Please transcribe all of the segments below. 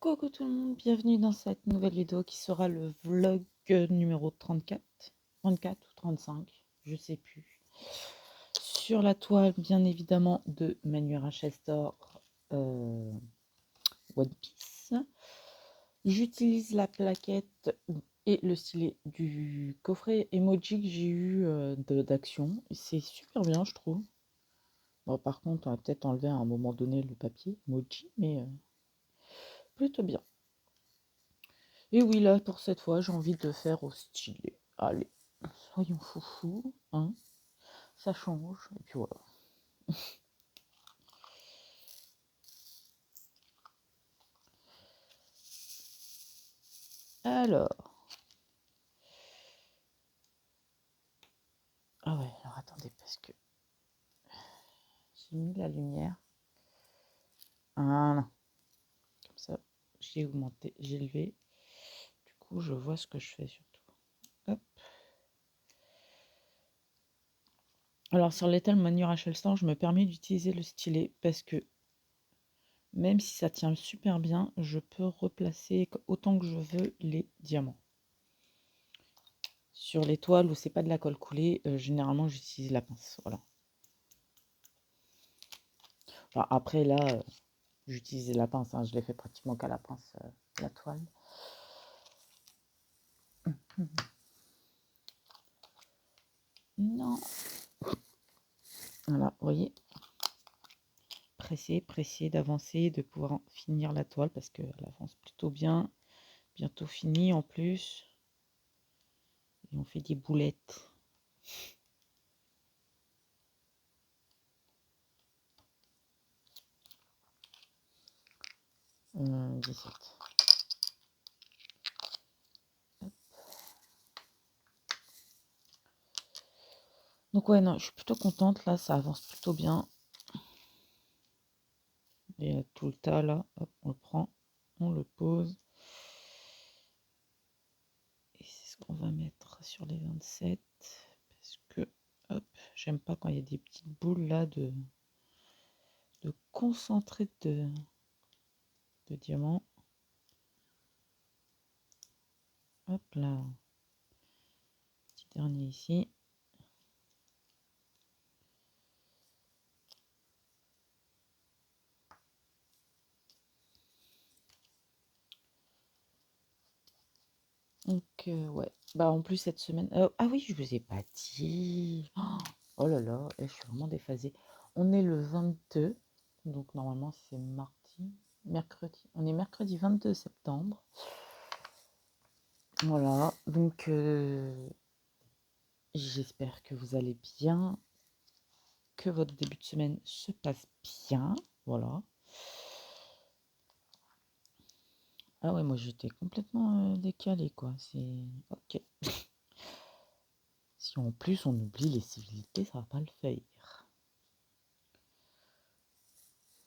Coucou tout le monde, bienvenue dans cette nouvelle vidéo qui sera le vlog numéro 34, 34 ou 35, je sais plus. Sur la toile, bien évidemment, de Manuel Rachel Store One Piece. J'utilise la plaquette et le stylet du coffret emoji que j'ai eu d'action. C'est super bien, je trouve. Bon, par contre, on va peut-être enlever à un moment donné le papier emoji, mais plutôt bien. Et oui, là, pour cette fois, j'ai envie de faire au stylet. Allez, soyons foufous, hein. Ça change, et puis voilà. Alors. Ah ouais, alors attendez, parce que j'ai mis la lumière. Voilà. Comme ça, j'ai augmenté, j'ai élevé. Du coup, je vois ce que je fais surtout. Hop. Alors, sur l'étal Manuel Rachel Store, je me permets d'utiliser le stylet parce que même si ça tient super bien, je peux replacer autant que je veux les diamants. Sur les toiles où c'est pas de la colle coulée, généralement j'utilise la pince. Voilà. Enfin, après là, j'utilisais la pince, hein, je l'ai fait pratiquement qu'à la pince, la toile. Non. Voilà, vous voyez. Pressé d'avancer, de pouvoir finir la toile parce qu'elle avance plutôt bien. Bientôt fini en plus. Et on fait des boulettes. 17. Hop. Donc ouais, non, je suis plutôt contente. Là, ça avance plutôt bien. Et tout le tas, là, hop, on le prend, on le pose. Et c'est ce qu'on va mettre sur les 27. Parce que, hop, j'aime pas quand il y a des petites boules là de concentré de diamants. Hop là. Petit dernier ici. Donc, ouais. Bah, en plus, cette semaine. Ah oui, je vous ai pas dit. Oh là là, je suis vraiment déphasée. On est le 22. Donc, normalement, c'est mardi. Mercredi. On est mercredi 22 septembre. Voilà. Donc, j'espère que vous allez bien. Que votre début de semaine se passe bien. Voilà. Ah ouais, moi j'étais complètement décalée, quoi. C'est ok. Si en plus on oublie les civilités, ça va pas le faire.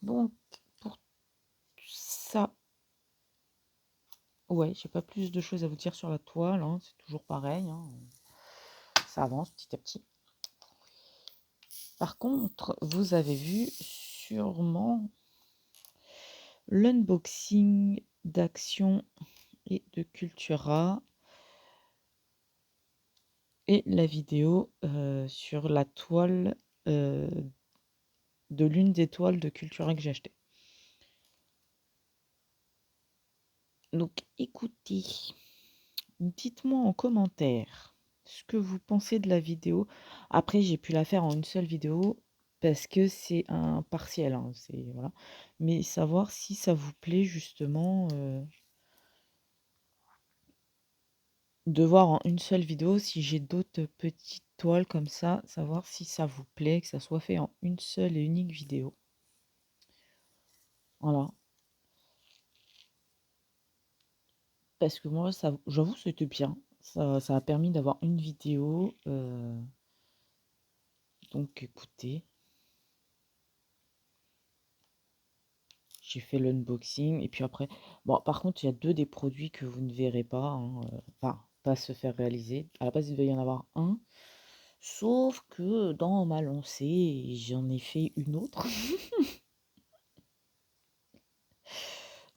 Donc, pour ça, ouais, j'ai pas plus de choses à vous dire sur la toile, hein, c'est toujours pareil, hein. Ça avance petit à petit. Par contre, vous avez vu sûrement l'unboxing d'Action et de Cultura et la vidéo sur la toile de l'une des toiles de Cultura que j'ai acheté. Donc écoutez, dites-moi en commentaire ce que vous pensez de la vidéo. Après, j'ai pu la faire en une seule vidéo parce que c'est un partiel, hein, voilà. Mais savoir si ça vous plaît justement de voir en une seule vidéo, si j'ai d'autres petites toiles comme ça, savoir si ça vous plaît, que ça soit fait en une seule et unique vidéo. Voilà. Parce que moi, ça, j'avoue, c'était bien. Ça a permis d'avoir une vidéo. Donc écoutez, j'ai fait l'unboxing et puis après, bon, par contre, il y a deux des produits que vous ne verrez pas, hein, enfin, pas se faire réaliser. À la base, il devait y en avoir un, sauf que dans ma lancée, j'en ai fait une autre.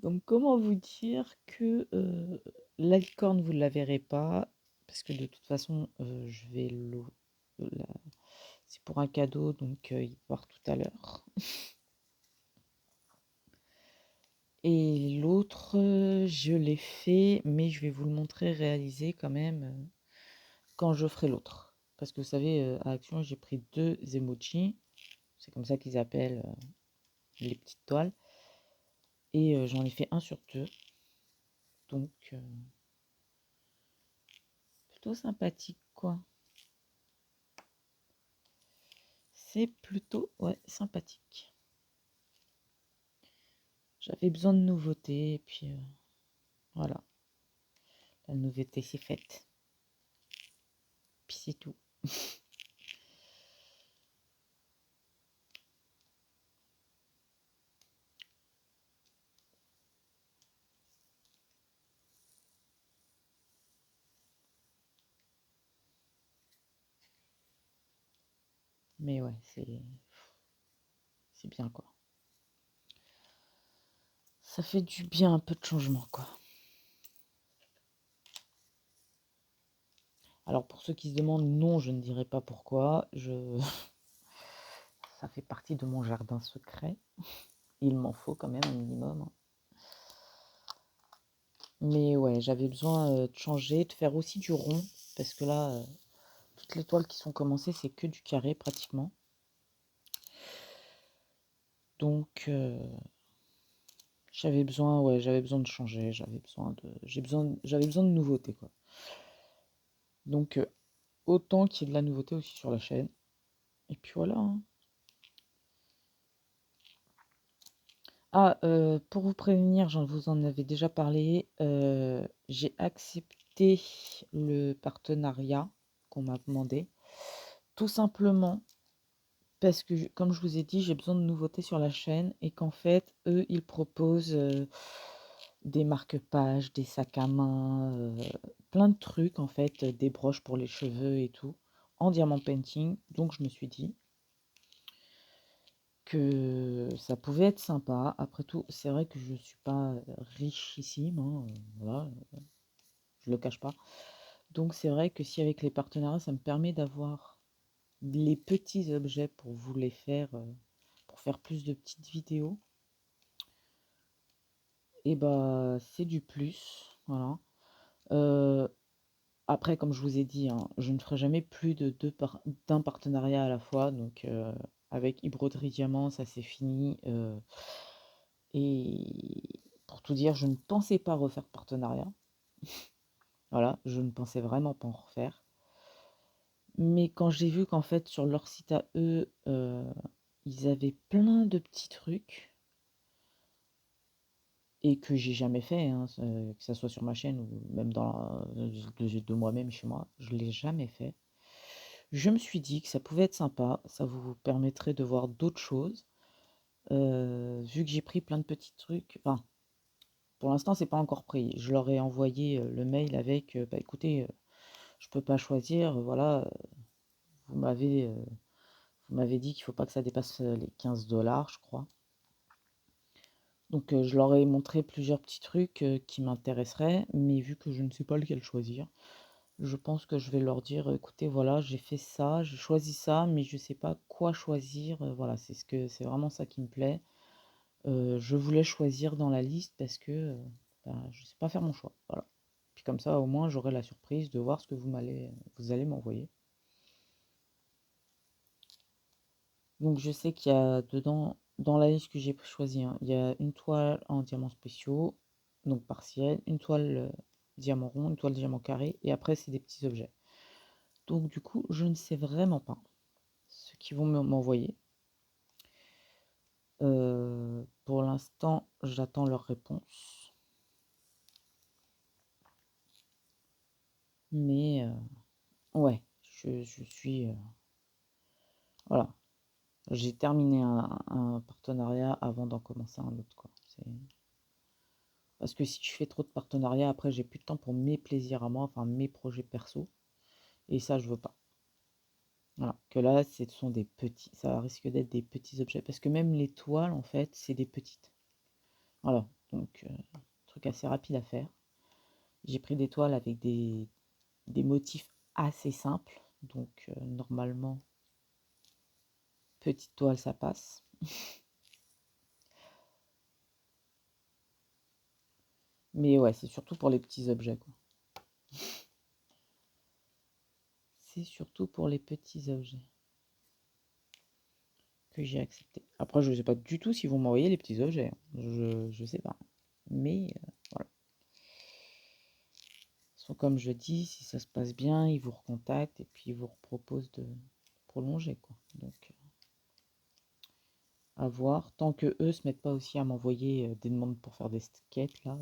Donc comment vous dire que, la licorne, vous ne la verrez pas parce que de toute façon, je vais la c'est pour un cadeau donc il part tout à l'heure. Et l'autre, je l'ai fait, mais je vais vous le montrer réalisé quand même, quand je ferai l'autre. Parce que vous savez, à Action, j'ai pris 2 emojis, c'est comme ça qu'ils appellent, les petites toiles et j'en ai fait un sur 2, donc plutôt sympathique, quoi. C'est plutôt, ouais, sympathique. J'avais besoin de nouveautés et puis, voilà, la nouveauté c'est faite. Puis c'est tout. Mais ouais, c'est bien, quoi. Ça fait du bien, un peu de changement, quoi. Alors pour ceux qui se demandent, non, je ne dirai pas pourquoi. Ça fait partie de mon jardin secret. Il m'en faut quand même un minimum, hein. Mais ouais, j'avais besoin de changer, de faire aussi du rond, parce que là, toutes les toiles qui sont commencées, c'est que du carré pratiquement. Donc j'avais besoin, ouais, j'avais besoin de changer, j'avais besoin de nouveautés, quoi. Donc autant qu'il y ait de la nouveauté aussi sur la chaîne. Et puis voilà, hein. Ah, pour vous prévenir, j'en vous en avais déjà parlé, j'ai accepté le partenariat qu'on m'a demandé, tout simplement parce que, comme je vous ai dit, j'ai besoin de nouveautés sur la chaîne et qu'en fait, eux, ils proposent des marque-pages, des sacs à main, plein de trucs, en fait, des broches pour les cheveux et tout, en diamant painting. Donc, je me suis dit que ça pouvait être sympa. Après tout, c'est vrai que je ne suis pas richissime, hein, voilà, je le cache pas. Donc, c'est vrai que si avec les partenariats, ça me permet d'avoir les petits objets pour vous les faire, pour faire plus de petites vidéos, et bah c'est du plus, voilà. Euh, Après, comme je vous ai dit, hein, je ne ferai jamais plus d'un partenariat à la fois. Donc avec Broderie Diamant, ça c'est fini. Et pour tout dire, je ne pensais pas refaire de partenariat. Voilà, je ne pensais vraiment pas en refaire. Mais quand j'ai vu qu'en fait sur leur site à eux, ils avaient plein de petits trucs et que j'ai jamais fait, hein, que ça soit sur ma chaîne ou même de moi-même chez moi, je l'ai jamais fait. Je me suis dit que ça pouvait être sympa, ça vous permettrait de voir d'autres choses. Vu que j'ai pris plein de petits trucs, enfin, pour l'instant, c'est pas encore pris. Je leur ai envoyé le mail avec, bah écoutez, je peux pas choisir, voilà, vous m'avez euh, vous m'avez dit qu'il faut pas que ça dépasse les 15 $ je crois. Donc je leur ai montré plusieurs petits trucs qui m'intéresseraient, mais vu que je ne sais pas lequel choisir, je pense que je vais leur dire: «Écoutez, voilà, j'ai fait ça, j'ai choisi ça, mais je sais pas quoi choisir», voilà, c'est vraiment ça qui me plaît. Je voulais choisir dans la liste parce que, bah, je sais pas faire mon choix, voilà. Puis comme ça, au moins, j'aurai la surprise de voir ce que vous allez m'envoyer. Donc je sais qu'il y a dedans, dans la liste que j'ai choisie, hein, il y a une toile en diamants spéciaux, donc partielle, une toile diamant rond, une toile diamant carré, et après c'est des petits objets. Donc du coup, je ne sais vraiment pas ce qu'ils vont m'envoyer. Pour l'instant, j'attends leur réponse. Mais ouais, je suis... voilà, j'ai terminé un partenariat avant d'en commencer un autre, quoi. Parce que si je fais trop de partenariats, après, j'ai plus de temps pour mes plaisirs à moi, enfin mes projets perso. Et ça, je veux pas. Voilà. Que là, ce sont des petits. Ça risque d'être des petits objets. Parce que même les toiles, en fait, c'est des petites. Voilà. Donc, truc assez rapide à faire. J'ai pris des toiles avec des motifs assez simples. Donc, normalement, petite toile, ça passe. Mais ouais, c'est surtout pour les petits objets, quoi. C'est surtout pour les petits objets que j'ai accepté. Après, je ne sais pas du tout s'ils vont m'envoyer les petits objets. Je sais pas. Mais voilà. Soit comme je dis, si ça se passe bien, ils vous recontactent et puis ils vous proposent de prolonger, quoi. Donc, à voir. Tant que eux se mettent pas aussi à m'envoyer des demandes pour faire des skates, là,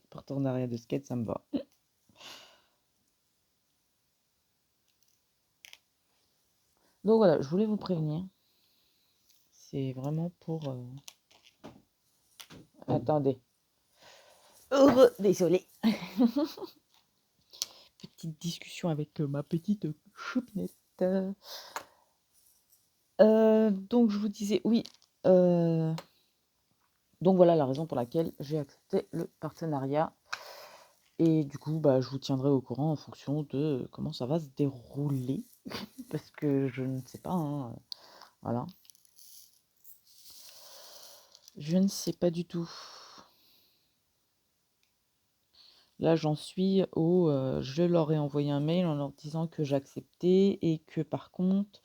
partenariat de skate, ça me va. Donc voilà, je voulais vous prévenir. C'est vraiment pour... Attendez. Désolé. Petite discussion avec ma petite choupinette. Donc je vous disais, oui. Donc voilà la raison pour laquelle j'ai accepté le partenariat. Et du coup, bah, je vous tiendrai au courant en fonction de comment ça va se dérouler. Parce que je ne sais pas, hein, voilà. Je ne sais pas du tout. Là, j'en suis au... je leur ai envoyé un mail en leur disant que j'acceptais et que par contre,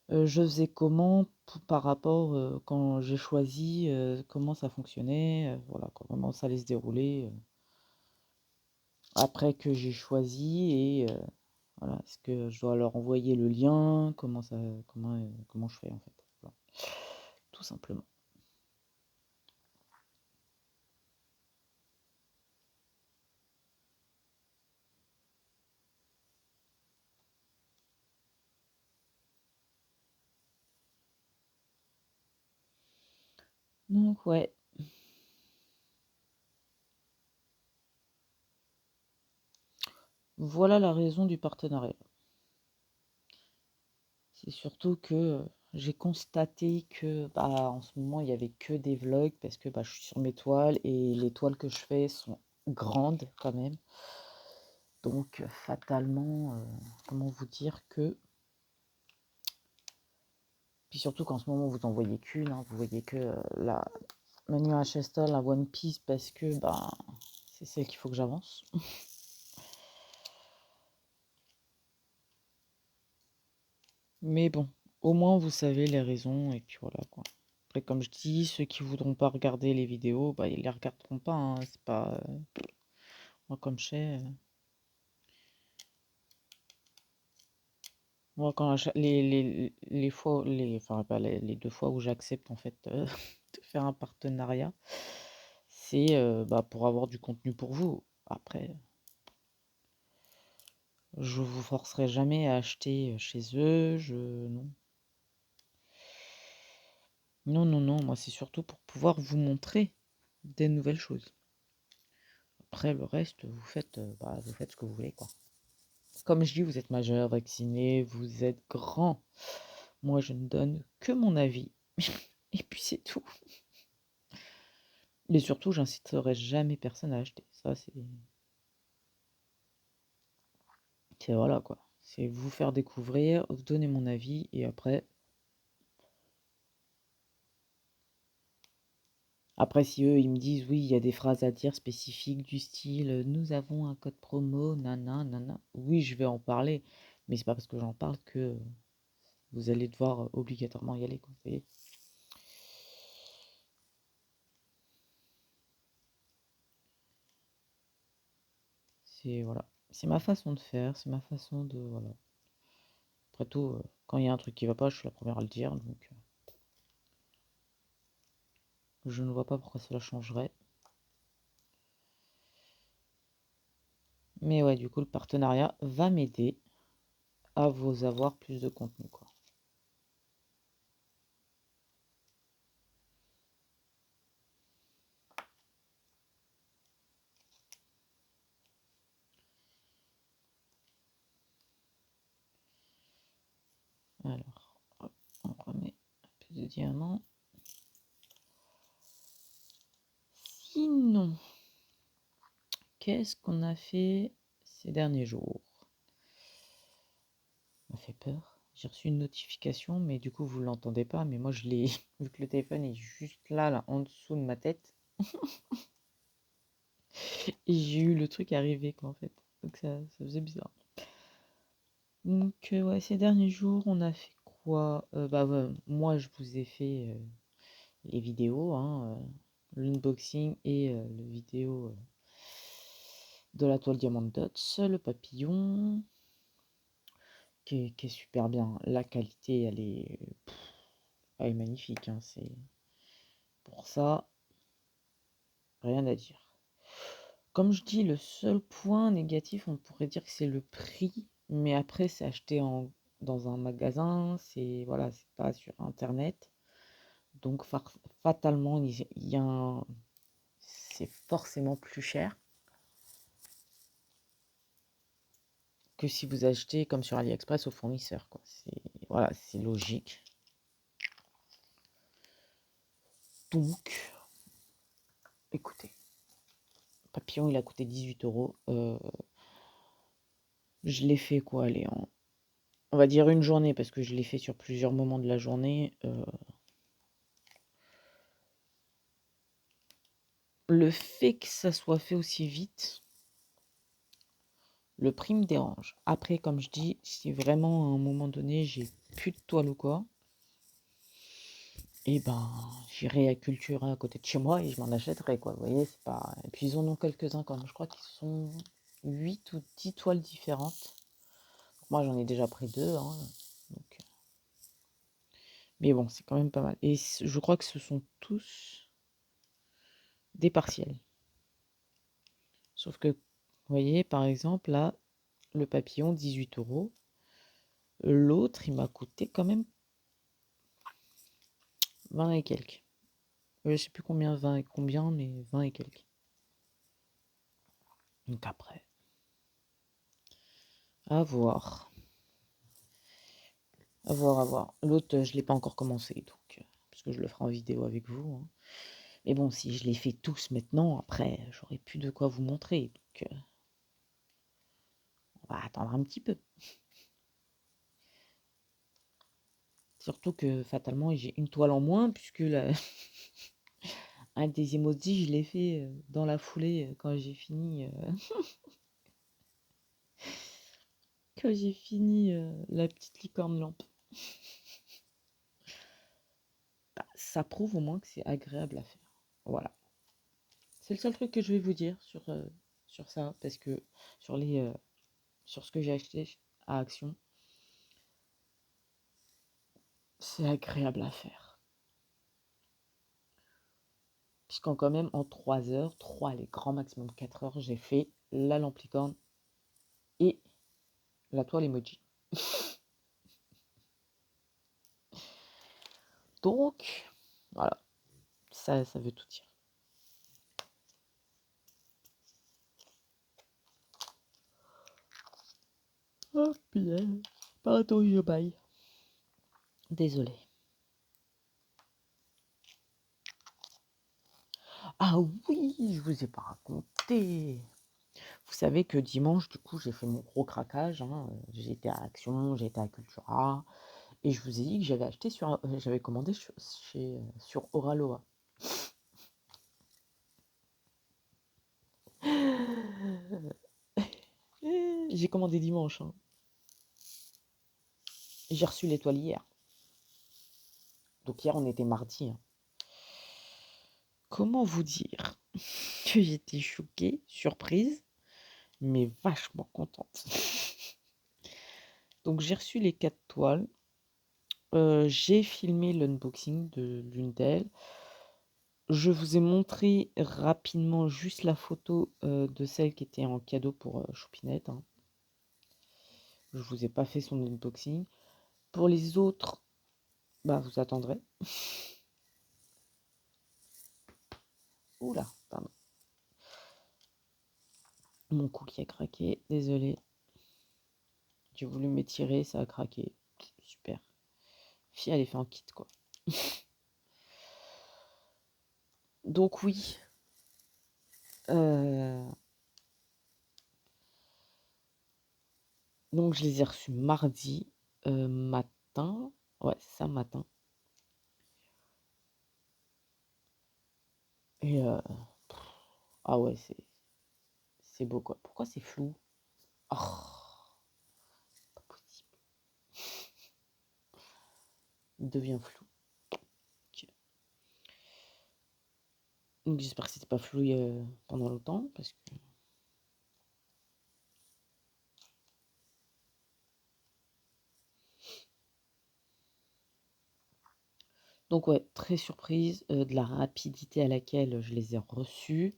je faisais comment par rapport quand j'ai choisi comment ça fonctionnait, voilà, comment ça allait se dérouler après que j'ai choisi et voilà, est-ce que je dois leur envoyer le lien, comment je fais en fait, voilà, tout simplement. Donc ouais, voilà la raison du partenariat. C'est surtout que j'ai constaté que bah, en ce moment, il y avait que des vlogs parce que bah, je suis sur mes toiles et les toiles que je fais sont grandes quand même. Donc fatalement, comment vous dire que... Puis surtout qu'en ce moment, vous en voyez qu'une, hein, vous voyez que la Manuela Chestal, la One Piece, parce que bah, c'est celle qu'il faut que j'avance. Mais bon, au moins vous savez les raisons et puis voilà quoi. Après, comme je dis, ceux qui voudront pas regarder les vidéos, bah ils les regarderont pas, hein. C'est pas moi comme je sais. Moi quand les fois enfin pas les deux fois où j'accepte en fait de faire un partenariat, c'est bah, pour avoir du contenu pour vous. Après, je vous forcerai jamais à acheter chez eux, non. Non, non, non, moi c'est surtout pour pouvoir vous montrer des nouvelles choses. Après le reste, bah, vous faites ce que vous voulez, quoi. Comme je dis, vous êtes majeur, vacciné, vous êtes grand. Moi, je ne donne que mon avis. Et puis c'est tout. Et surtout, j'inciterai jamais personne à acheter. Ça, c'est voilà quoi. C'est vous faire découvrir, vous donner mon avis et après si eux ils me disent oui, il y a des phrases à dire spécifiques du style nous avons un code promo, nana, nana. Oui, je vais en parler, mais c'est pas parce que j'en parle que vous allez devoir obligatoirement y aller quoi. Vous voyez. C'est voilà, c'est ma façon de faire, c'est ma façon de voilà. Après tout, quand il y a un truc qui va pas, je suis la première à le dire, donc je ne vois pas pourquoi cela changerait. Mais ouais, du coup, le partenariat va m'aider à vous avoir plus de contenu, quoi. Alors, hop, on remet un peu de diamant. Sinon, qu'est-ce qu'on a fait ces derniers jours? Ça m'a fait peur. J'ai reçu une notification, mais du coup, vous l'entendez pas. Mais moi, je l'ai vu que le téléphone est juste là, en dessous de ma tête. Et j'ai eu le truc arriver, quoi, en fait. Donc ça faisait bizarre. Donc, ouais, ces derniers jours, on a fait quoi? Ouais, moi, je vous ai fait les vidéos, hein, l'unboxing et le vidéo de la toile Diamant Dots, le papillon, qui est super bien. La qualité, elle est magnifique, hein, c'est pour ça, rien à dire. Comme je dis, le seul point négatif, on pourrait dire que c'est le prix, mais après, c'est acheté dans un magasin, c'est voilà, c'est pas sur Internet. Donc, fatalement, c'est forcément plus cher que si vous achetez comme sur AliExpress au fournisseur, quoi. Voilà, c'est logique. Donc, écoutez, papillon, il a coûté 18 euros. Je l'ai fait quoi, allez, on va dire une journée, parce que je l'ai fait sur plusieurs moments de la journée. Le fait que ça soit fait aussi vite, le prix me dérange. Après, comme je dis, si vraiment à un moment donné, j'ai plus de toile ou quoi, et ben, j'irai à Cultura à côté de chez moi et je m'en achèterai, quoi. Vous voyez, c'est pas. Et puis ils en ont quelques-uns quand même. Je crois qu'ils sont 8 ou 10 toiles différentes. Moi, j'en ai déjà pris 2, hein, donc. Mais bon, c'est quand même pas mal. Et je crois que ce sont tous des partiels. Sauf que, vous voyez, par exemple, là, le papillon, 18 euros. L'autre, il m'a coûté quand même 20 et quelques. Je sais plus combien, 20 et combien, mais 20 et quelques. Donc après, à voir. À voir, à voir. L'autre, je ne l'ai pas encore commencé, donc, parce que je le ferai en vidéo avec vous, hein. Mais bon, si je les fais tous maintenant, après, j'aurai plus de quoi vous montrer. Donc, on va attendre un petit peu. Surtout que, fatalement, j'ai une toile en moins, puisque un des emojis, je l'ai fait dans la foulée quand j'ai fini, la petite licorne lampe. Bah, ça prouve au moins que c'est agréable à faire. Voilà. C'est le seul truc que je vais vous dire sur ça, parce que sur ce que j'ai acheté à Action, c'est agréable à faire. Puisqu'en quand même, en 3 heures, 3, les grands maximum 4 heures, j'ai fait la lampe licorne et la toile emoji. Donc, voilà, ça veut tout dire. Oh, putain. Pardon, je baille. Désolé. Ah oui, je vous ai pas raconté. Vous savez que dimanche, du coup, j'ai fait mon gros craquage, hein. J'ai été à Action, j'ai été à Cultura. Et je vous ai dit que j'avais commandé sur Oraloa. J'ai commandé dimanche, hein. J'ai reçu l'étoile hier. Donc hier, on était mardi, hein. Comment vous dire que j'étais choquée, surprise, mais vachement contente. Donc j'ai reçu les 4 toiles. J'ai filmé l'unboxing de l'une d'elles. Je vous ai montré rapidement juste la photo de celle qui était en cadeau pour Choupinette, hein. Je vous ai pas fait son unboxing. Pour les autres, bah vous attendrez. Oula, pardon. Mon cookie a craqué, désolé. J'ai voulu m'étirer, ça a craqué. Super. Fille, elle est fait en kit, quoi. Donc oui. Donc je les ai reçus mardi matin. Ouais, c'est ça, matin. Et ah ouais, c'est beau quoi. Pourquoi c'est flou? Oh, pas possible. Il devient flou. Ok. Donc j'espère que c'était pas flou pendant longtemps parce que. Donc ouais, très surprise de la rapidité à laquelle je les ai reçus.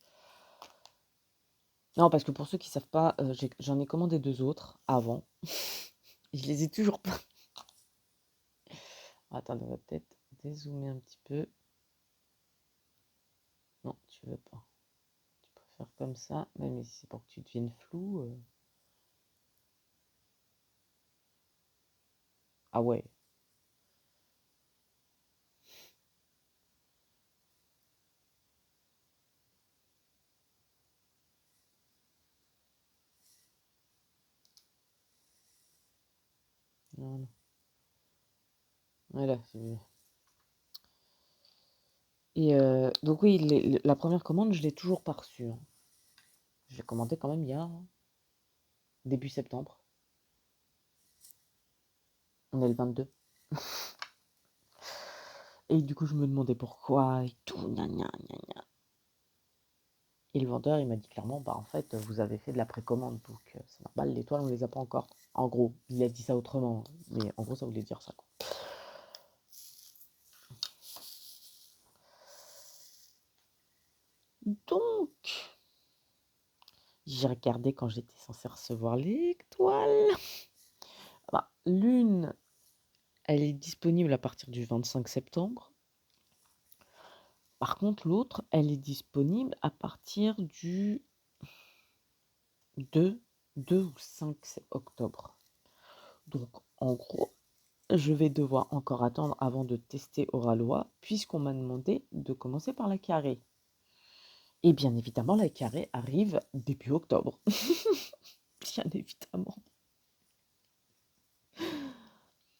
Non, parce que pour ceux qui savent pas, j'en ai commandé 2 autres avant. Je les ai toujours pas. Attends, on va peut-être dézoomer un petit peu. Non, tu veux pas. Tu peux faire comme ça, même si c'est pour que tu deviennes flou. Ah ouais. Voilà. Voilà, c'est mieux. Et donc oui, la première commande, je l'ai toujours pas reçue, hein. J'ai commandé quand même il y a début septembre. On est le 22. Et du coup, je me demandais pourquoi et tout, gna gna gna gna. Et le vendeur, il m'a dit clairement, bah en fait, vous avez fait de la précommande, donc c'est normal, les toiles, on les a pas encore. En gros, il a dit ça autrement, hein, mais en gros, ça voulait dire ça, quoi. Donc, j'ai regardé quand j'étais censée recevoir les toiles. Bah, l'une, elle est disponible à partir du 25 septembre. Par contre, l'autre, elle est disponible à partir du 2, 2 ou 5 octobre. Donc, en gros, je vais devoir encore attendre avant de tester Oralois, puisqu'on m'a demandé de commencer par la carrée. Et bien évidemment, la carrée arrive début octobre. Bien évidemment.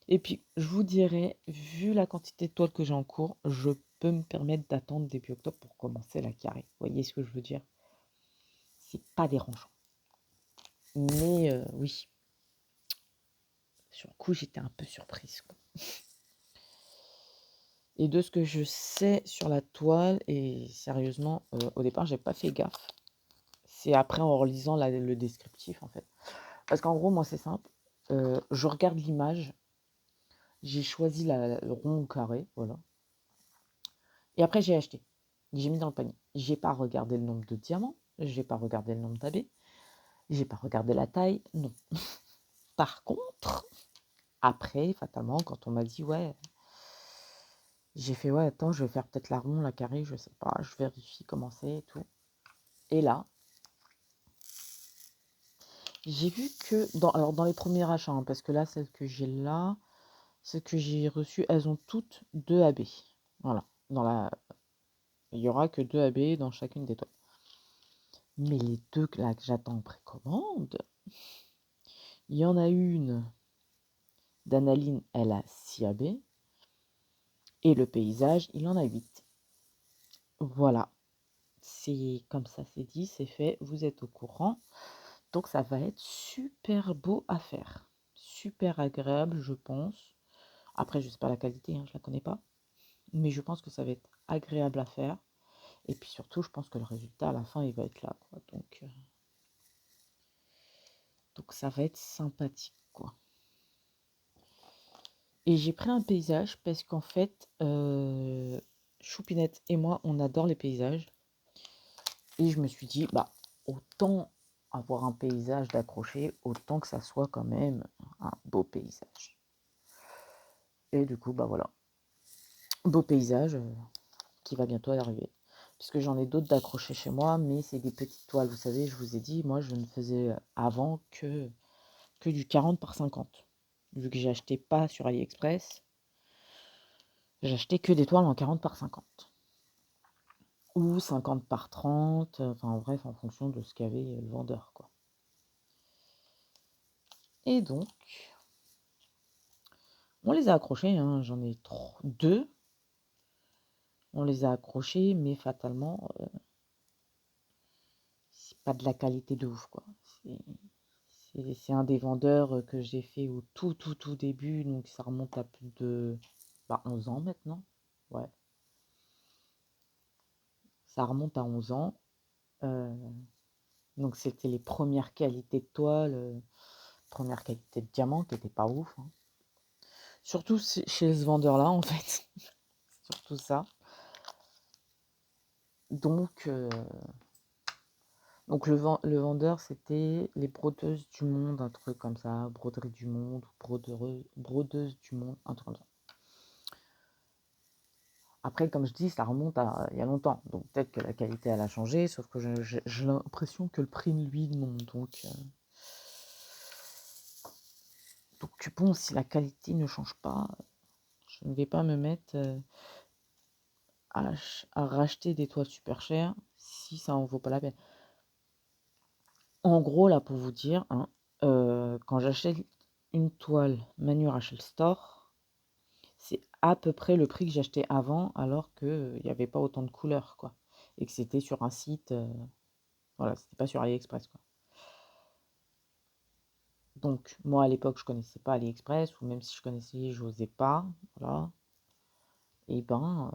Et puis, je vous dirais, vu la quantité de toiles que j'ai en cours, je peux me permettre d'attendre début octobre pour commencer la carrée. Vous voyez ce que je veux dire? C'est pas dérangeant. Mais oui, sur le coup, j'étais un peu surprise, quoi. Et de ce que je sais sur la toile, et sérieusement, au départ, j'ai pas fait gaffe. C'est après en relisant le descriptif, en fait. Parce qu'en gros, moi, c'est simple. Je regarde l'image, j'ai choisi le rond ou carré, voilà. Et après, j'ai acheté. J'ai mis dans le panier. J'ai pas regardé le nombre de diamants, j'ai pas regardé le nombre d'AB, j'ai pas regardé la taille, non. Par contre, après, fatalement, quand on m'a dit, ouais, j'ai fait, ouais, attends, je vais faire peut-être la ronde, la carrée, je sais pas, je vérifie comment c'est et tout. Et là, j'ai vu que, alors dans les premiers achats, hein, parce que là, celles que j'ai là, celles que j'ai reçues, elles ont toutes 2 AB. Voilà. Il y aura que 2 AB dans chacune des toiles. Mais les deux là que j'attends en précommande, il y en a une d'Analine, elle a 6 AB. Et le paysage, il en a 8. Voilà. C'est comme ça, c'est dit, c'est fait, vous êtes au courant. Donc ça va être super beau à faire. Super agréable, je pense. Après, je ne sais pas la qualité, hein, je ne la connais pas. Mais je pense que ça va être agréable à faire. Et puis surtout, je pense que le résultat, à la fin, il va être là, quoi. Donc ça va être sympathique, quoi. Et j'ai pris un paysage parce qu'en fait, Choupinette et moi, on adore les paysages. Et je me suis dit, bah, autant avoir un paysage d'accrocher, autant que ça soit quand même un beau paysage. Et du coup, bah voilà, beau paysage qui va bientôt arriver. Puisque j'en ai d'autres d'accrocher chez moi, mais c'est des petites toiles. Vous savez, je vous ai dit, moi, je ne faisais avant que du 40 par 50. Vu que j'achetais pas sur AliExpress, j'achetais que des toiles en 40 par 50. ou 50 par 30, enfin bref, en fonction de ce qu'avait le vendeur, quoi. Et donc, on les a accrochés, hein, j'en ai 2. On les a accrochés, mais fatalement, c'est pas de la qualité de ouf, quoi. C'est un des vendeurs que j'ai fait au tout début, donc ça remonte à plus de 11 ans maintenant. Ouais, ça remonte à 11 ans. Donc c'était les premières qualités de toile, première qualité de diamant qui n'était pas ouf, hein. Surtout chez ce vendeur-là, en fait. Surtout ça. Donc, le vendeur, c'était les brodeuses du monde, un truc comme ça, broderie du monde, brodeuse du monde, un truc comme ça. Après, comme je dis, ça remonte à il y a longtemps, donc peut-être que la qualité elle a changé, sauf que j'ai l'impression que le prix, lui, non. Donc bon, si la qualité ne change pas, je ne vais pas me mettre à racheter des toiles super chères si ça en vaut pas la peine. En gros, là, pour vous dire, hein, quand j'achète une toile Manu Rachel Store, c'est à peu près le prix que j'achetais avant, alors qu'il n'y avait pas autant de couleurs, quoi. Et que c'était sur un site, voilà, c'était pas sur AliExpress, quoi. Donc, moi, à l'époque, je connaissais pas AliExpress, ou même si je connaissais, j'osais pas, voilà. Et bah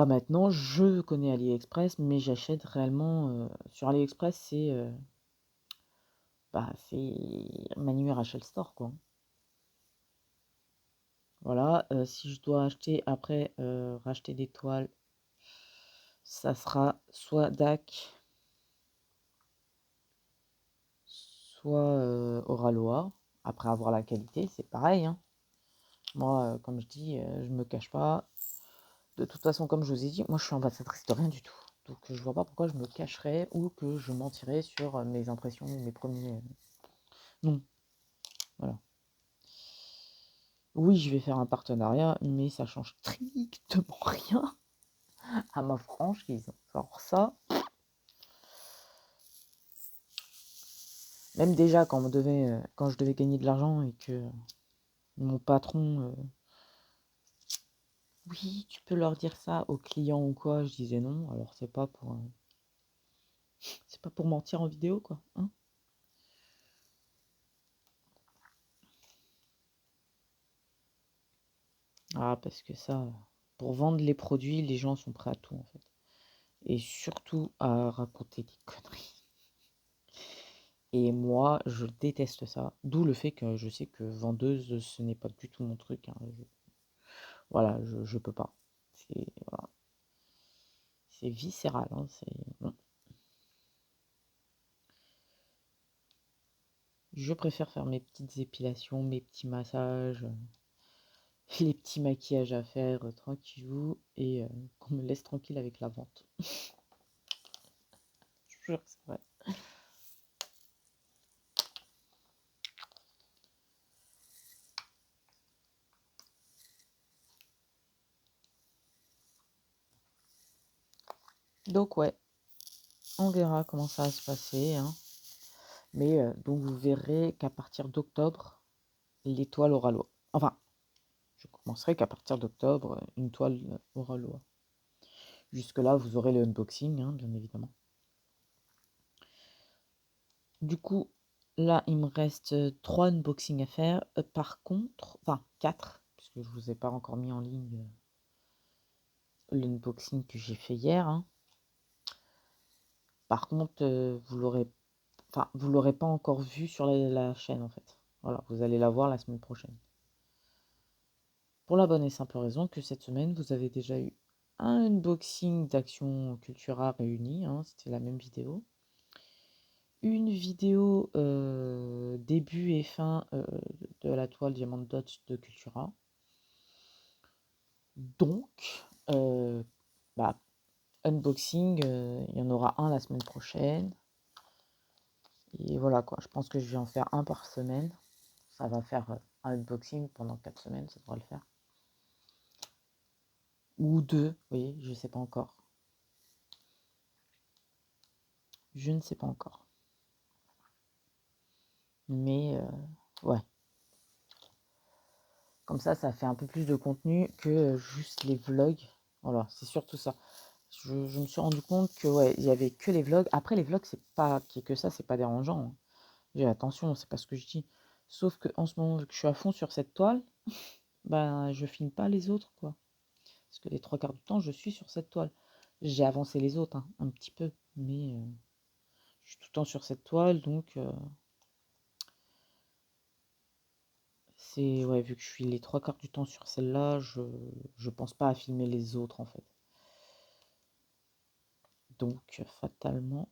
maintenant, je connais AliExpress, mais j'achète réellement sur AliExpress, c'est Manu Rachel Store, quoi. Voilà, si je dois acheter après, racheter des toiles, ça sera soit DAC, soit Oraloa. Après avoir la qualité, c'est pareil, hein. Moi, comme je dis, je me cache pas. De toute façon, comme je vous ai dit, moi je suis ambassadrice de rien du tout. Donc je vois pas pourquoi je me cacherais ou que je mentirais sur mes impressions, mes premiers. Non, voilà. Oui, je vais faire un partenariat, mais ça change strictement rien à ma franchise. Alors ça, même déjà quand je devais gagner de l'argent et que mon patron, oui, tu peux leur dire ça aux clients ou quoi, je disais non. Alors c'est pas pour mentir en vidéo, quoi, hein. Ah, parce que ça, pour vendre les produits, les gens sont prêts à tout, en fait. Et surtout à raconter des conneries. Et moi, je déteste ça. D'où le fait que je sais que vendeuse, ce n'est pas du tout mon truc, hein. Voilà, je peux pas. Voilà, c'est viscéral, hein, bon. Je préfère faire mes petites épilations, mes petits massages, les petits maquillages à faire tranquillou et qu'on me laisse tranquille avec la vente. Je jure que c'est vrai. Donc ouais, on verra comment ça va se passer, hein. Mais donc vous verrez qu'à partir d'octobre, l'étoile aura loi. Enfin, je commencerai qu'à partir d'octobre, une toile aura loi. Jusque-là, vous aurez le unboxing, hein, bien évidemment. Du coup, là, il me reste 3 unboxings à faire. Par contre, enfin 4, puisque je ne vous ai pas encore mis en ligne l'unboxing que j'ai fait hier, hein. Par contre, vous l'aurez pas encore vu sur la chaîne, en fait. Voilà, vous allez la voir la semaine prochaine. Pour la bonne et simple raison que cette semaine, vous avez déjà eu un unboxing d'Action Cultura réunie, hein, c'était la même vidéo. Une vidéo début et fin de la toile Diamant Dot de Cultura. Donc, unboxing, il y en aura un la semaine prochaine. Et voilà quoi, je pense que je vais en faire un par semaine. Ça va faire un unboxing pendant 4 semaines, ça devrait le faire. ou 2, oui, je sais pas encore. Je ne sais pas encore. Mais ouais, comme ça fait un peu plus de contenu que juste les vlogs. Voilà, c'est surtout ça. Je me suis rendu compte que ouais, il y avait que les vlogs. Après, les vlogs, c'est pas qu'il y ait que ça, c'est pas dérangeant, hein. Attention, c'est pas ce que je dis. Sauf que en ce moment, vu que je suis à fond sur cette toile, ben je filme pas les autres, quoi. Parce que les 3 quarts du temps, je suis sur cette toile. J'ai avancé les autres, hein, un petit peu, mais je suis tout le temps sur cette toile, donc c'est ouais, vu que je suis les 3 quarts du temps sur celle-là, je pense pas à filmer les autres en fait. Donc fatalement,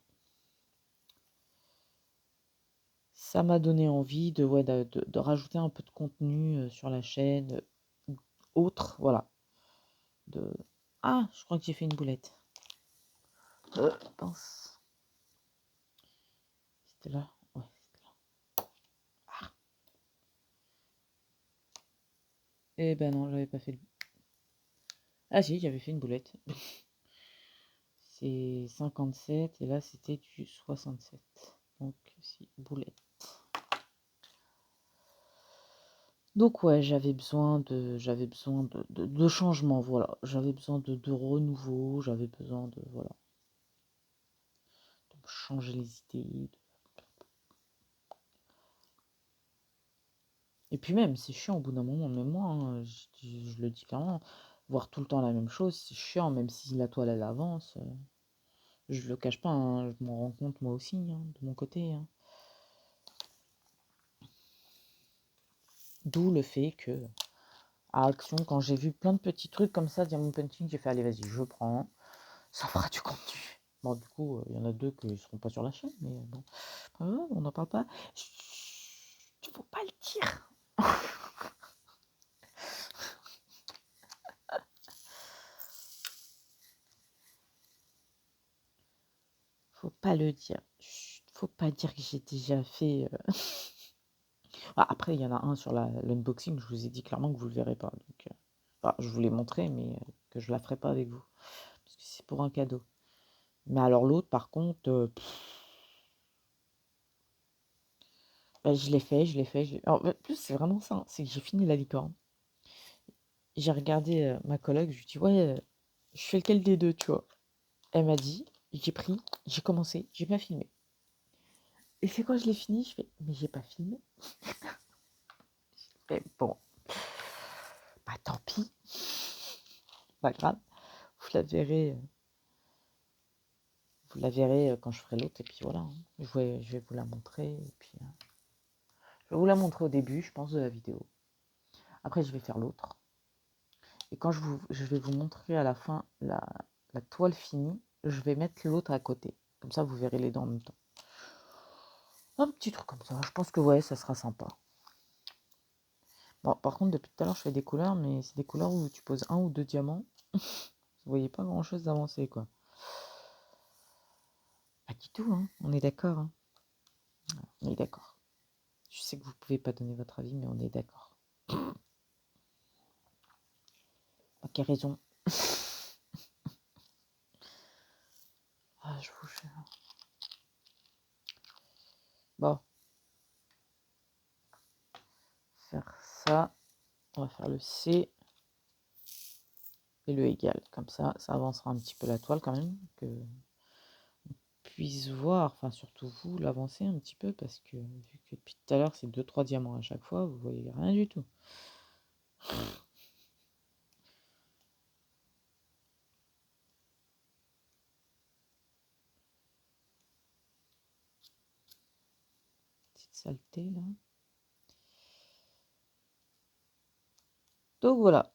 ça m'a donné envie de, ouais, de rajouter un peu de contenu sur la chaîne autre, voilà. De... Ah, je crois que j'ai fait une boulette. Pince. C'était là. Ouais, c'était là. Ah. Eh ben non, j'avais pas fait le... Ah si, j'avais fait une boulette. C'est 57 et là c'était du 67. Donc si, boulette. Donc ouais, j'avais besoin de changement, voilà. J'avais besoin de renouveau, j'avais besoin de, voilà, de changer les idées. Et puis même, c'est chiant au bout d'un moment, même moi, hein, je le dis clairement, voir tout le temps la même chose, c'est chiant, même si la toile elle avance. Je le cache pas, hein, je m'en rends compte moi aussi, hein, de mon côté, hein. D'où le fait que, à Action, quand j'ai vu plein de petits trucs comme ça, Diamond Painting, j'ai fait allez vas-y, je prends, ça fera du contenu. Bon, du coup, il y en a 2 qui ne seront pas sur la chaîne, mais bon, on n'en parle pas. Il faut pas le dire. Faut pas le dire. Chut, faut pas dire que j'ai déjà fait. Ah, après, il y en a un sur l'unboxing, je vous ai dit clairement que vous le verrez pas. Donc, je vous l'ai montré, mais que je la ferai pas avec vous. Parce que c'est pour un cadeau. Mais alors l'autre, par contre, bah, je l'ai fait, je l'ai fait. Alors, en plus, c'est vraiment ça, hein, c'est que j'ai fini la licorne. J'ai regardé ma collègue, je lui ai dit, ouais, je fais lequel des deux, tu vois. Elle m'a dit, j'ai pris, j'ai commencé, j'ai pas filmé. Et c'est quand je l'ai fini, je fais, mais j'ai pas filmé. Mais bon, bah tant pis, pas grave. Vous la verrez, quand je ferai l'autre, et puis voilà, hein. Je vais vous la montrer, et puis je vais vous la montrer au début, je pense, de la vidéo. Après, je vais faire l'autre. Et quand je vais vous montrer à la fin la toile finie, je vais mettre l'autre à côté. Comme ça, vous verrez les deux en même temps. Un petit truc comme ça. Je pense que ouais, ça sera sympa. Bon, par contre, depuis tout à l'heure, je fais des couleurs, mais c'est des couleurs où tu poses 1 ou 2 diamants. Vous voyez pas grand-chose d'avancé, quoi. Pas du tout, hein. On est d'accord, hein. On est d'accord. Je sais que vous pouvez pas donner votre avis, mais on est d'accord. Ok, raison. Ah, je vous jure. Bon, faire ça. On va faire le C et le égal. Comme ça avancera un petit peu la toile quand même. Que puisse voir, enfin surtout vous, l'avancer un petit peu. Parce que vu que depuis tout à l'heure, c'est 2-3 diamants à chaque fois, vous voyez rien du tout. Petite saleté là. Donc voilà.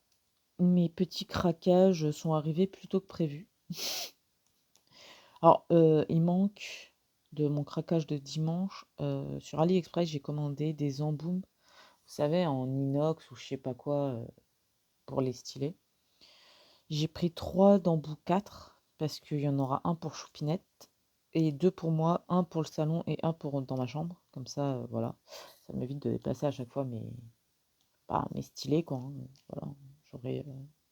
Mes petits craquages sont arrivés plus tôt que prévu. Alors, il manque de mon craquage de dimanche. Sur AliExpress, j'ai commandé des embouts, vous savez, en inox ou je sais pas quoi, pour les stylés. J'ai pris 3 d'embouts 4 parce qu'il y en aura un pour Choupinette et 2 pour moi, un pour le salon et un pour dans ma chambre. Comme ça, voilà, ça m'évite de déplacer à chaque fois mes stylés, quoi, hein. Voilà, j'aurai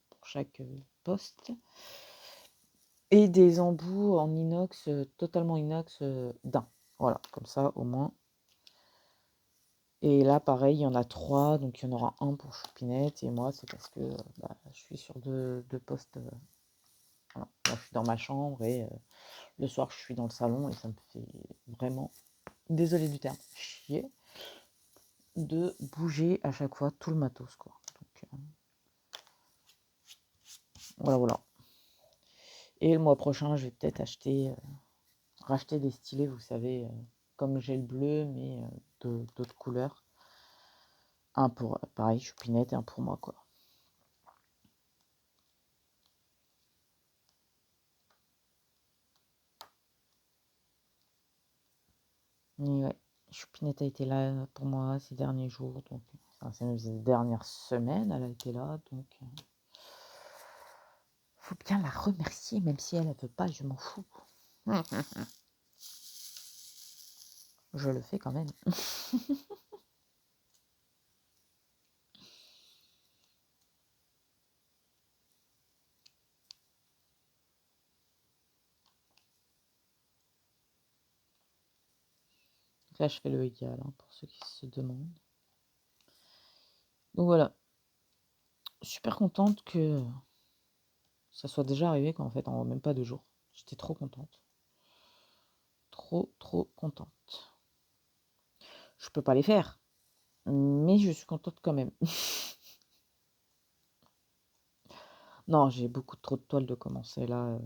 pour chaque. poste. Et des embouts en inox, totalement inox, d'un. Voilà, comme ça au moins. Et là, pareil, il y en a 3, donc il y en aura un pour Choupinette. Et moi, c'est parce que je suis sur deux postes. Voilà. Moi, je suis dans ma chambre et le soir, je suis dans le salon et ça me fait vraiment, désolé du terme, chier de bouger à chaque fois tout le matos, quoi. Donc, voilà, voilà. Et le mois prochain, je vais peut-être racheter des stylets, vous savez, comme j'ai le bleu, mais d'autres couleurs. Un pour, pareil, Choupinette et un pour moi, quoi. Et ouais, Choupinette a été là pour moi ces derniers jours, donc ces dernières semaines, elle a été là, donc faut bien la remercier, même si elle ne veut pas, je m'en fous. Je le fais quand même. Là, je fais le égal, hein, pour ceux qui se demandent. Donc voilà, super contente que ça soit déjà arrivé, quoi, en fait, en même pas 2 jours. J'étais trop contente. Trop, trop contente. Je peux pas les faire, mais je suis contente quand même. Non, j'ai beaucoup trop de toiles de commencer là.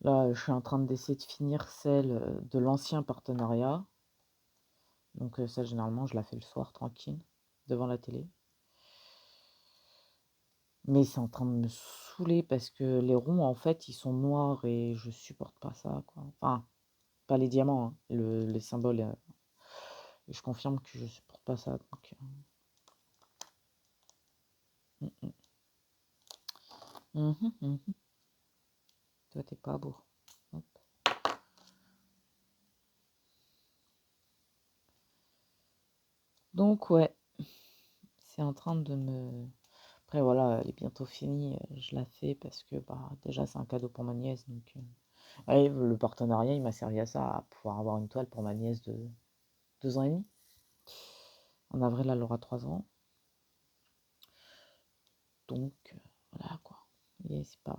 Là, je suis en train d'essayer de finir celle de l'ancien partenariat. Donc ça, généralement, je la fais le soir, tranquille, devant la télé. Mais c'est en train de me saouler parce que les ronds, en fait, ils sont noirs et je supporte pas ça, quoi. Enfin, pas les diamants, hein, les symboles. Je confirme que je supporte pas ça. Donc, mm, mm. Mhm, mhm. Toi, t'es pas beau. Hop. Donc, ouais, c'est en train de me... Après, voilà, elle est bientôt finie. Je la fais parce que, déjà, c'est un cadeau pour ma nièce. Donc, ouais, le partenariat, il m'a servi à ça, à pouvoir avoir une toile pour ma nièce de 2 ans et demi. En avril, elle aura 3 ans. Donc, voilà, quoi. Et c'est pas...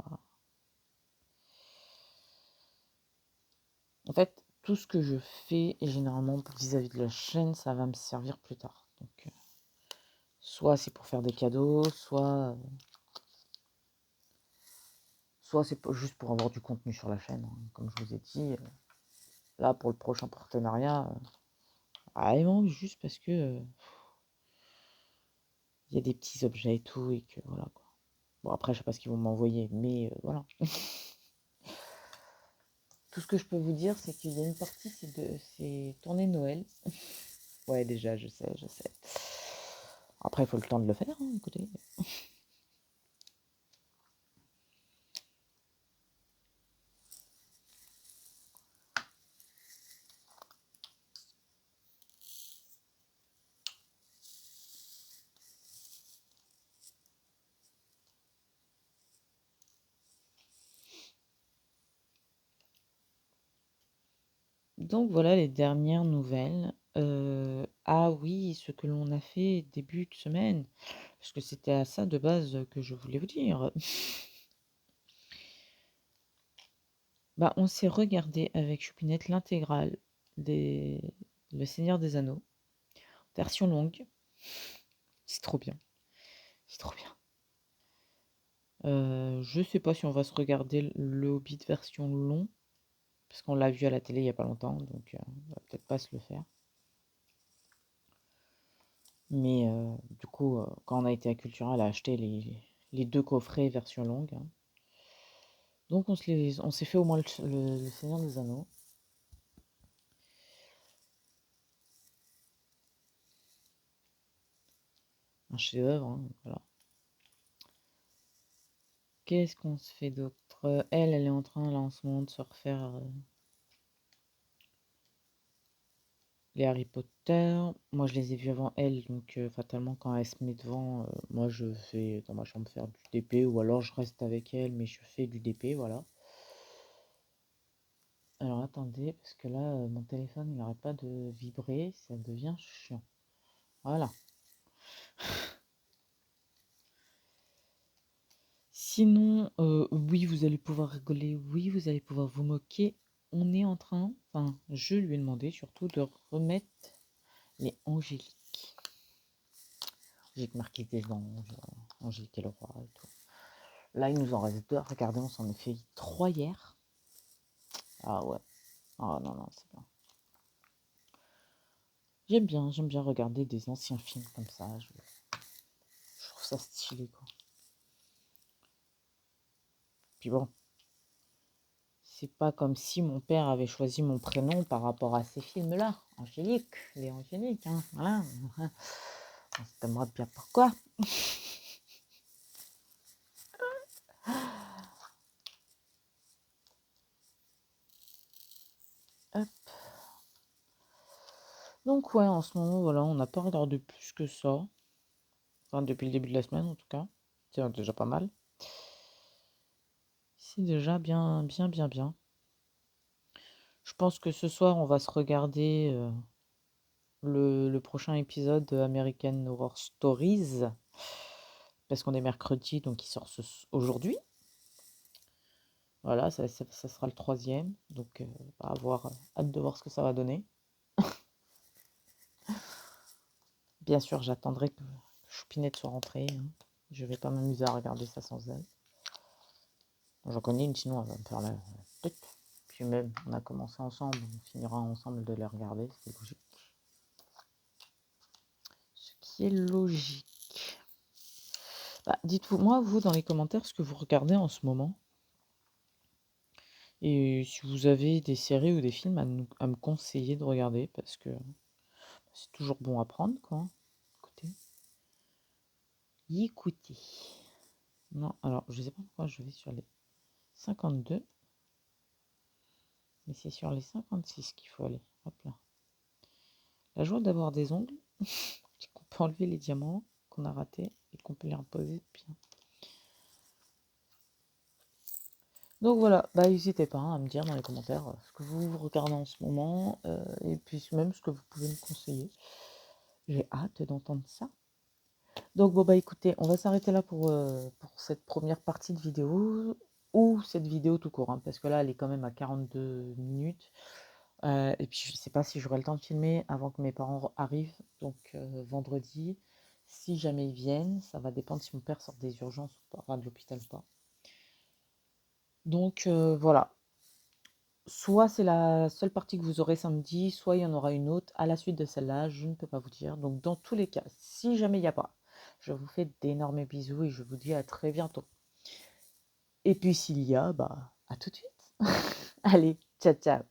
En fait, tout ce que je fais, et généralement, vis-à-vis de la chaîne, ça va me servir plus tard. Donc, soit c'est pour faire des cadeaux, soit c'est juste pour avoir du contenu sur la chaîne, hein. Comme je vous ai dit, là, pour le prochain partenariat, vraiment juste parce que il y a des petits objets et tout, et que voilà, quoi. Bon, après, je sais pas ce qu'ils vont m'envoyer, mais voilà. Tout ce que je peux vous dire, c'est qu'il y a une partie, c'est tournée Noël. Ouais, déjà, je sais, je sais. Après, il faut le temps de le faire, hein, écoutez. Donc voilà les dernières nouvelles. Ah oui, ce que l'on a fait début de semaine, parce que c'était à ça de base que je voulais vous dire. On s'est regardé avec Choupinette l'intégrale des Le Seigneur des Anneaux, version longue. C'est trop bien, c'est trop bien. Je sais pas si on va se regarder le Hobbit version long, parce qu'on l'a vu à la télé il y a pas longtemps, donc on va peut-être pas se le faire. Mais du coup, quand on a été à Cultura, elle a acheté les 2 coffrets version longue, hein. Donc on s'est fait au moins le Seigneur des Anneaux. Un chef-d'œuvre, hein, voilà. Qu'est-ce qu'on se fait d'autre? Elle est en train là en ce moment de se refaire Les Harry Potter, moi je les ai vus avant elle, donc fatalement quand elle se met devant, moi je vais dans ma chambre faire du DP ou alors je reste avec elle, mais je fais du DP, voilà. Alors attendez, parce que là, mon téléphone il n'arrête pas de vibrer, ça devient chiant. Voilà. Sinon, oui, vous allez pouvoir rigoler, oui, vous allez pouvoir vous moquer. On est en train, enfin, je lui ai demandé surtout de remettre les Angélique. Angélique Marquise des Anges, Angélique et le roi et tout. Là, il nous en reste deux à regarder, on s'en est fait 3 hier. Ah ouais. Ah non, non, c'est bien. J'aime bien regarder des anciens films comme ça. Je trouve ça stylé, quoi. Puis bon, c'est pas comme si mon père avait choisi mon prénom par rapport à ces films-là. Angélique, les Angéliques, hein, voilà. C'est à moi de bien pourquoi. Hop. Donc ouais, en ce moment, voilà, on n'a pas regardé plus que ça. Enfin, depuis le début de la semaine, en tout cas. C'est déjà pas mal. C'est déjà bien, bien, bien, bien. Je pense que ce soir, on va se regarder le prochain épisode de American Horror Stories. Parce qu'on est mercredi, donc il sort aujourd'hui. Voilà, ça sera le 3e. Donc, hâte de voir ce que ça va donner. Bien sûr, j'attendrai que Choupinette soit rentrée. Hein. Je vais pas m'amuser à regarder ça sans elle. J'en connais une, sinon elle va me faire la tête. Puis même, on a commencé ensemble, on finira ensemble de les regarder, c'est logique. Ce qui est logique. Bah, dites-vous, moi, vous, dans les commentaires, ce que vous regardez en ce moment. Et si vous avez des séries ou des films à me conseiller de regarder, parce que c'est toujours bon à prendre, quoi. Écoutez. Écoutez. Non, alors, je sais pas pourquoi je vais sur les 52. Mais c'est sur les 56 qu'il faut aller. Hop là. La joie d'avoir des ongles. C'est qu'on peut enlever les diamants qu'on a ratés et qu'on peut les reposer bien. Donc voilà, bah n'hésitez pas à me dire dans les commentaires ce que vous regardez en ce moment et puis même ce que vous pouvez me conseiller. J'ai hâte d'entendre ça. Donc bon bah écoutez, on va s'arrêter là pour cette première partie de vidéo ou cette vidéo tout court, hein, parce que là elle est quand même à 42 minutes. Et puis je sais pas si j'aurai le temps de filmer avant que mes parents arrivent, donc vendredi. Si jamais ils viennent, ça va dépendre si mon père sort des urgences ou pas, enfin de l'hôpital ou pas. Donc voilà. Soit c'est la seule partie que vous aurez samedi, soit il y en aura une autre à la suite de celle-là, je ne peux pas vous dire. Donc dans tous les cas, si jamais il n'y a pas, je vous fais d'énormes bisous et je vous dis à très bientôt. Et puis s'il y a, bah à tout de suite. Allez, ciao ciao.